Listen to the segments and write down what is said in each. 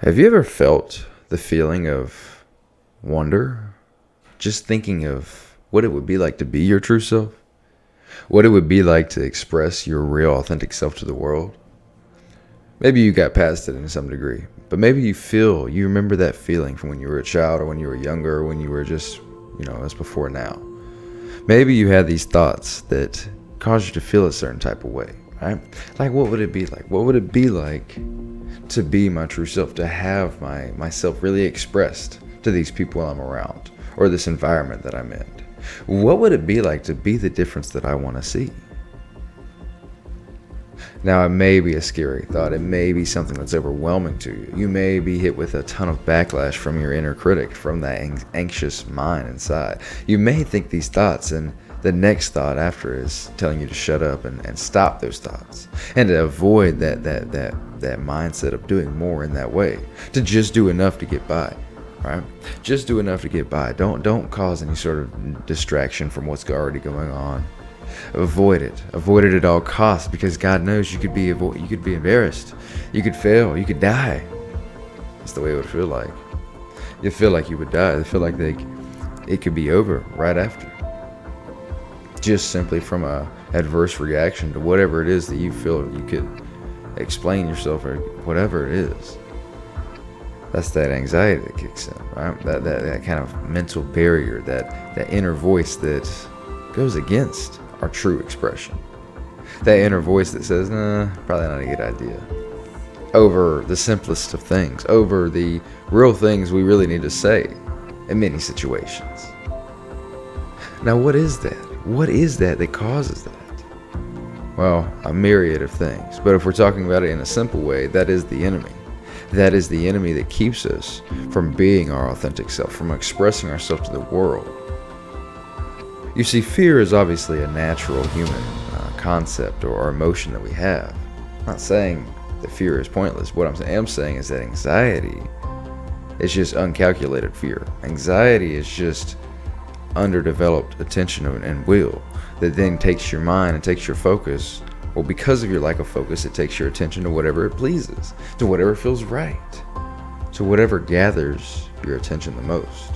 Have you ever felt the feeling of wonder? Just thinking of what it would be like to be your true self? What it would be like to express your real, authentic self to the world? Maybe you got past it in some degree, but maybe you remember that feeling from when you were a child or when you were younger or when you were just, as before now. Maybe you had these thoughts that caused you to feel a certain type of way, right? Like, what would it be like? What would it be like to be my true self, to have myself really expressed to these people I'm around or this environment that I'm in? What would it be like to be the difference that I want to see? Now, it may be a scary thought. It may be something that's overwhelming to you. You may be hit with a ton of backlash from your inner critic, from that anxious mind inside. You may think these thoughts, and the next thought after is telling you to shut up and stop those thoughts, and to avoid that mindset of doing more in that way, to just do enough to get by. Right? Just do enough to get by. Don't cause any sort of distraction from what's already going on. Avoid it at all costs, because God knows you could be embarrassed, you could fail, you could die. That's the way it would feel like. You feel like you would die. You feel like it could be over right after, just simply from a adverse reaction to whatever it is that you feel you could explain yourself, or whatever it is. That's that anxiety that kicks in, right? That kind of mental barrier, that inner voice that goes against our true expression. That inner voice that says, nah, probably not a good idea. Over the simplest of things, over the real things we really need to say in many situations. Now, what is that? What is that causes that? Well, a myriad of things. But if we're talking about it in a simple way, that is the enemy. That is the enemy that keeps us from being our authentic self, from expressing ourselves to the world. You see, fear is obviously a natural human concept or emotion that we have. I'm not saying that fear is pointless. What I am saying is that anxiety is just uncalculated fear. Anxiety is just underdeveloped attention and will that then takes your mind and takes your focus. Well, because of your lack of focus, it takes your attention to whatever it pleases, to whatever feels right, to whatever gathers your attention the most.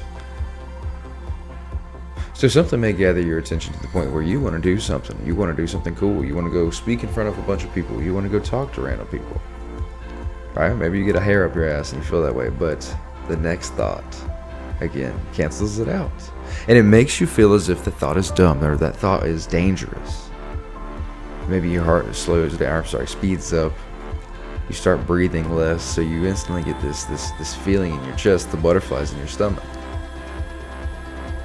So something may gather your attention to the point where you want to do something. You want to do something cool. You want to go speak in front of a bunch of people. You want to go talk to random people. Right? Maybe you get a hair up your ass and you feel that way. But the next thought, again, cancels it out. And it makes you feel as if the thought is dumb, or that thought is dangerous. Maybe your heart slows down, speeds up. You start breathing less, so you instantly get this feeling in your chest, the butterflies in your stomach.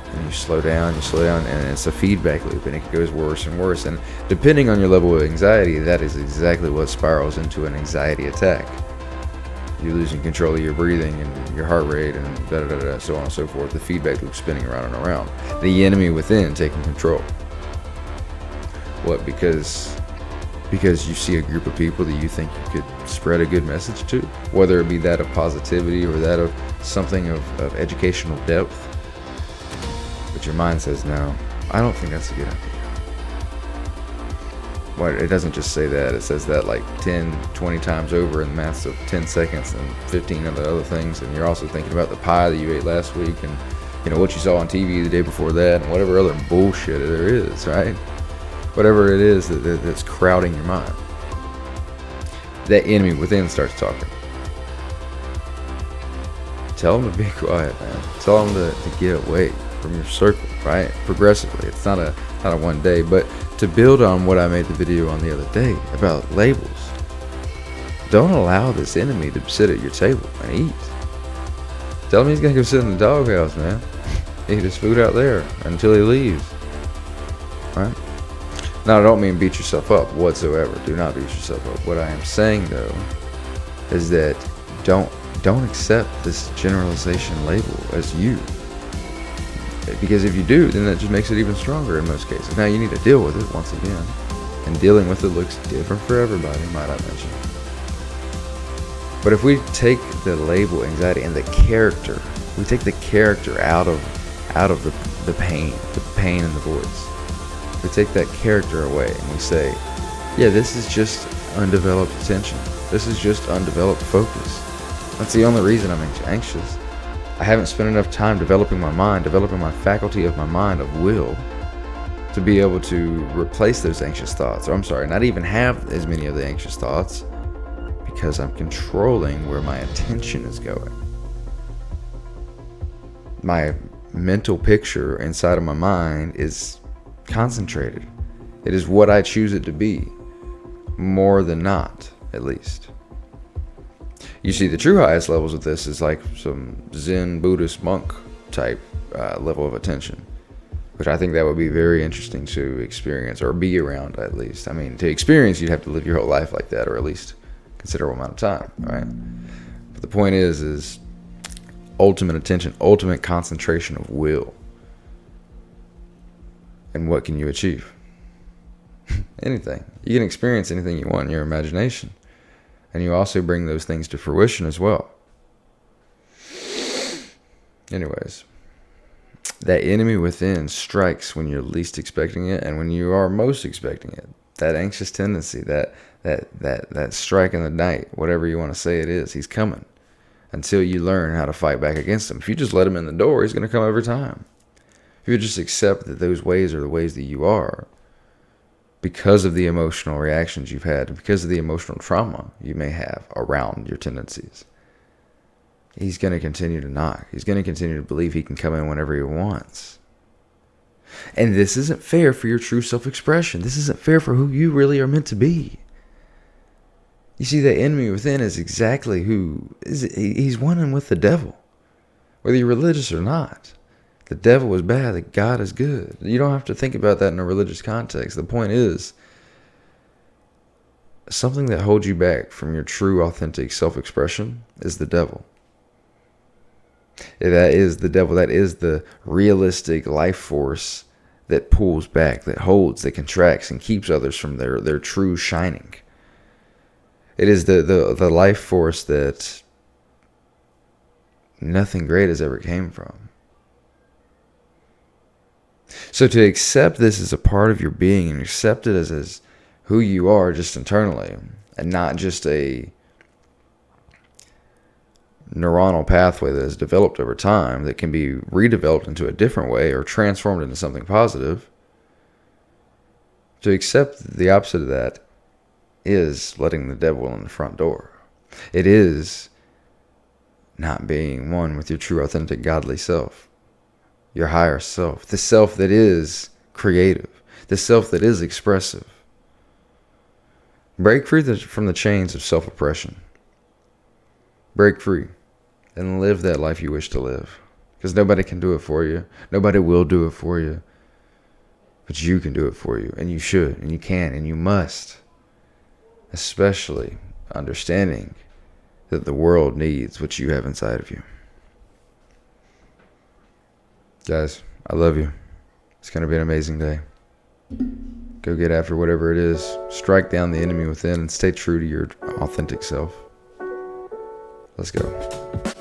And you slow down, and it's a feedback loop, and it goes worse and worse. And depending on your level of anxiety, that is exactly what spirals into an anxiety attack. You're losing control of your breathing and your heart rate and so on and so forth. The feedback loop spinning around and around. The enemy within taking control. What? Because you see a group of people that you think you could spread a good message to, whether it be that of positivity or that of something of educational depth. But your mind says, no, I don't think that's a good idea. Well, it doesn't just say that. It says that like 10, 20 times over in the mass of 10 seconds and 15 of the other things. And you're also thinking about the pie that you ate last week and what you saw on TV the day before that and whatever other bullshit there is, right? Whatever it is that's crowding your mind. That enemy within starts talking. Tell them to be quiet, man. Tell them to get away from your circle, right? Progressively. It's not a one day, but to build on what I made the video on the other day about labels. Don't allow this enemy to sit at your table and eat. Tell him he's gonna go sit in the doghouse, man. Eat his food out there until he leaves. Right? Now, I don't mean beat yourself up whatsoever. Do not beat yourself up. What I am saying, though, is that don't accept this generalization label as you. Because if you do, then that just makes it even stronger in most cases. Now, you need to deal with it once again. And dealing with it looks different for everybody, might I mention. But if we take the label anxiety and the character, we take the character out of the pain in the voice. We take that character away and we say, yeah, this is just undeveloped attention. This is just undeveloped focus. That's the only reason I'm anxious. I haven't spent enough time developing my mind, developing my faculty of my mind of will to be able to replace those anxious thoughts. Or I'm sorry, not even have as many of the anxious thoughts, because I'm controlling where my attention is going. My mental picture inside of my mind is concentrated. It is what I choose it to be, more than not, at least. You see, the true highest levels of this is like some Zen Buddhist monk type level of attention, which I think that would be very interesting to experience, or be around at least. I mean, to experience, you'd have to live your whole life like that, or at least a considerable amount of time, right? But the point is ultimate attention, ultimate concentration of will. And what can you achieve? Anything. You can experience anything you want in your imagination. And you also bring those things to fruition as well. Anyways, that enemy within strikes when you're least expecting it and when you are most expecting it. That anxious tendency, that strike in the night, whatever you want to say it is, he's coming until you learn how to fight back against him. If you just let him in the door, he's going to come every time. If you just accept that those ways are the ways that you are, because of the emotional reactions you've had, because of the emotional trauma you may have around your tendencies, he's going to continue to knock. He's going to continue to believe he can come in whenever he wants. And this isn't fair for your true self-expression. This isn't fair for who you really are meant to be. You see, the enemy within is exactly who is. He's one with the devil, whether you're religious or not. The devil is bad, that God is good. You don't have to think about that in a religious context. The point is, something that holds you back from your true, authentic self-expression is the devil. That is the devil. That is the realistic life force that pulls back, that holds, that contracts, and keeps others from their true shining. It is the life force that nothing great has ever came from. So to accept this as a part of your being and accept it as who you are just internally, and not just a neuronal pathway that is developed over time that can be redeveloped into a different way or transformed into something positive, to accept the opposite of that is letting the devil in the front door. It is not being one with your true, authentic, godly self. Your higher self, the self that is creative, the self that is expressive. Break free from the chains of self-oppression. Break free and live that life you wish to live. Because nobody can do it for you. Nobody will do it for you. But you can do it for you. And you should. And you can. And you must. Especially understanding that the world needs what you have inside of you. Guys, I love you. It's going to be an amazing day. Go get after whatever it is. Strike down the enemy within and stay true to your authentic self. Let's go.